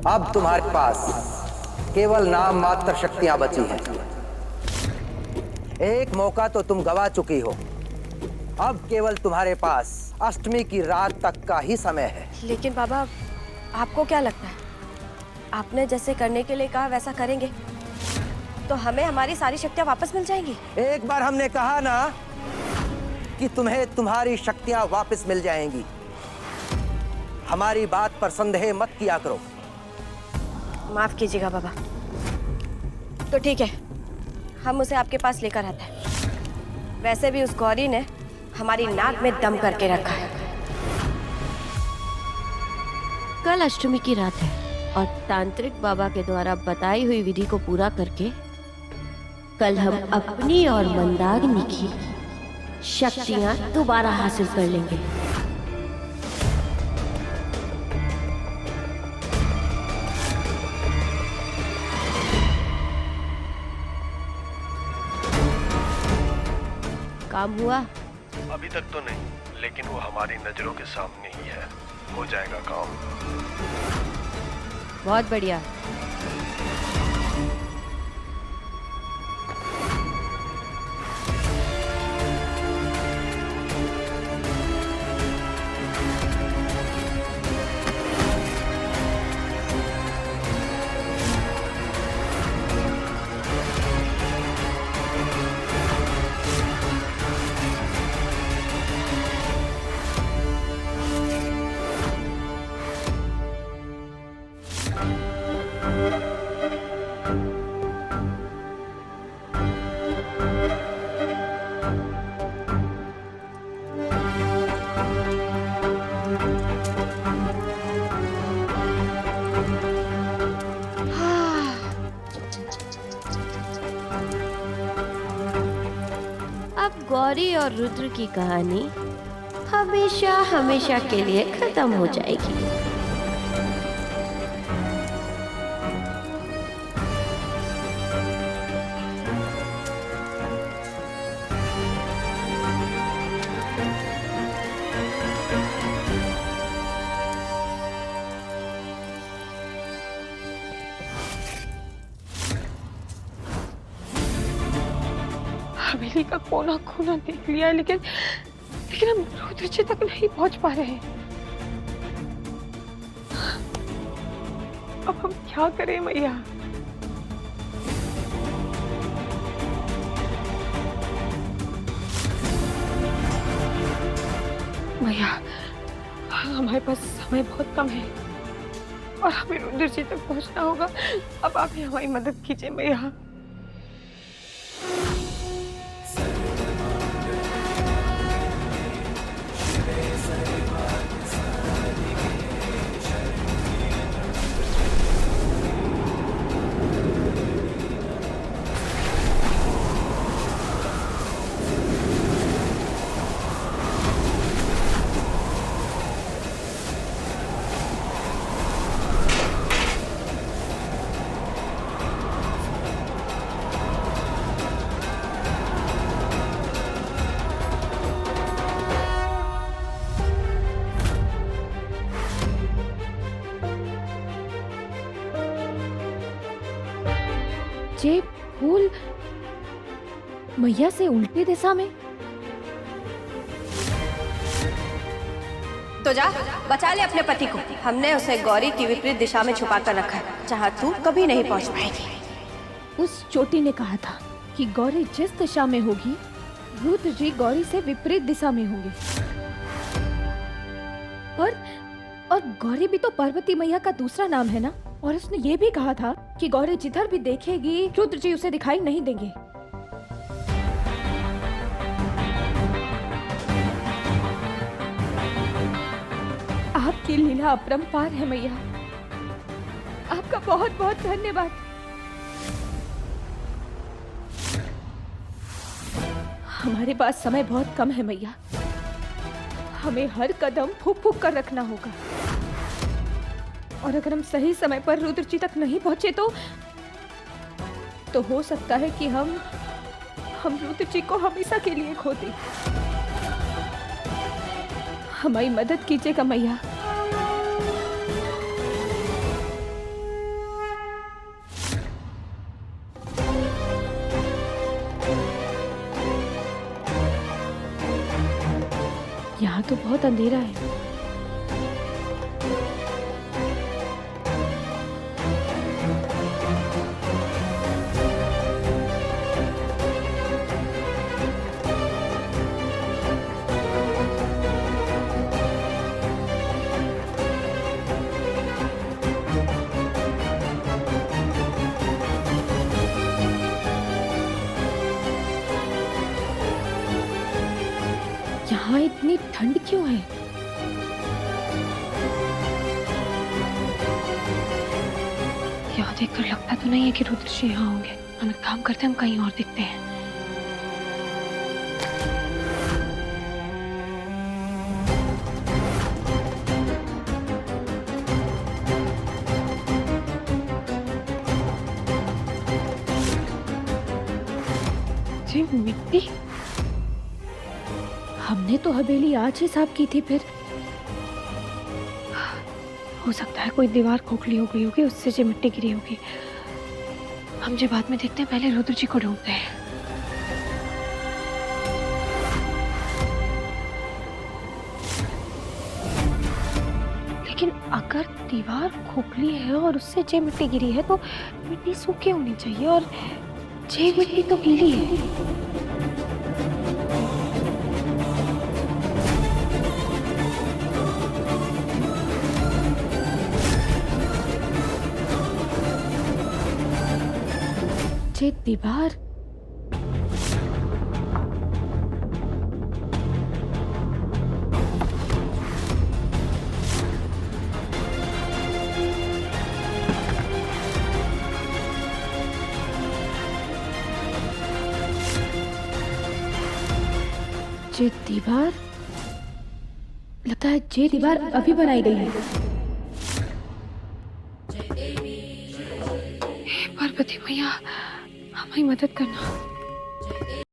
अब तुम्हारे पास केवल नाम मात्र शक्तियां बची हैं। एक मौका तो तुम गवा चुकी हो, अब केवल तुम्हारे पास अष्टमी की रात तक का ही समय है। लेकिन बाबा, आपको क्या लगता है, आपने जैसे करने के लिए कहा वैसा करेंगे तो हमें हमारी सारी शक्तियां वापस मिल जाएंगी? एक बार हमने कहा ना कि तुम्हें तुम्हारी शक्तियां वापस मिल जाएंगी। हमारी बात पर संदेह मत किया करो। माफ कीजिएगा बाबा। तो ठीक है, हम उसे आपके पास लेकर आते हैं। वैसे भी उस गौरी ने हमारी नाक में दम करके रखा है। कल अष्टमी की रात है और तांत्रिक बाबा के द्वारा बताई हुई विधि को पूरा करके कल हम अपनी और मंदाकिनी की शक्तियां दोबारा हासिल कर लेंगे। काम हुआ? अभी तक तो नहीं, लेकिन वो हमारी नजरों के सामने ही है। हो जाएगा काम। बहुत बढ़िया। अब गौरी और रुद्र की कहानी हमेशा हमेशा के लिए खत्म हो जाएगी। हवेली का कोना कोना देख लिया है, लेकिन हम रुद्र जी तक नहीं पहुंच पा रहे हैं। अब हम क्या करें मैया? मैया, हमारे पास समय बहुत कम है और हमें रुद्र जी तक पहुंचना होगा। अब आप ही हमारी मदद कीजिए मैया। ये फूल मैया से उल्टी दिशा में। तो जा बचा ले अपने पति को। हमने उसे गौरी की विपरीत दिशा में छुपा कर रखा है, जहाँ तू कभी नहीं पहुँच पाएगी। उस चोटी ने कहा था कि गौरी जिस दिशा में होगी, रुद्र जी गौरी से विपरीत दिशा में होंगे। और गौरी भी तो पार्वती मैया का दूसरा नाम है ना। और उसने ये भी कहा था कि गौरी जिधर भी देखेगी रुद्र जी उसे दिखाई नहीं देंगे। आपकी लीला अपरंपार है मैया। आपका बहुत बहुत धन्यवाद। हमारे पास समय बहुत कम है मैया। हमें हर कदम फूक फूक कर रखना होगा। और अगर हम सही समय पर रुद्र जी तक नहीं पहुंचे तो हो सकता है कि हम रुद्र जी को हमेशा के लिए खो दें। हमारी मदद कीजिएगा मैया। तो बहुत अंधेरा है। यहाँ इतनी ठंड क्यों है? यहाँ देखकर लगता तो नहीं है कि रुद्रजी यहाँ होंगे। हम एक काम करते हैं, हम कहीं और देखते हैं। जी मिट्टी, हमने तो हवेली आज ही साफ की थी। फिर हो सकता है कोई दीवार खोखली हो गई होगी, उससे जो मिट्टी गिरी होगी। हम जो बाद में देखते हैं, पहले रुद्र जी को ढूंढते हैं। लेकिन अगर दीवार खोखली है और उससे जे मिट्टी गिरी है तो मिट्टी सूखी होनी चाहिए, और जे मिट्टी तो गीली है। जे दीवार जे दीवार लगता है जे दीवार अभी बनाई गई है। पार्वती मैया, हमारी मदद करना।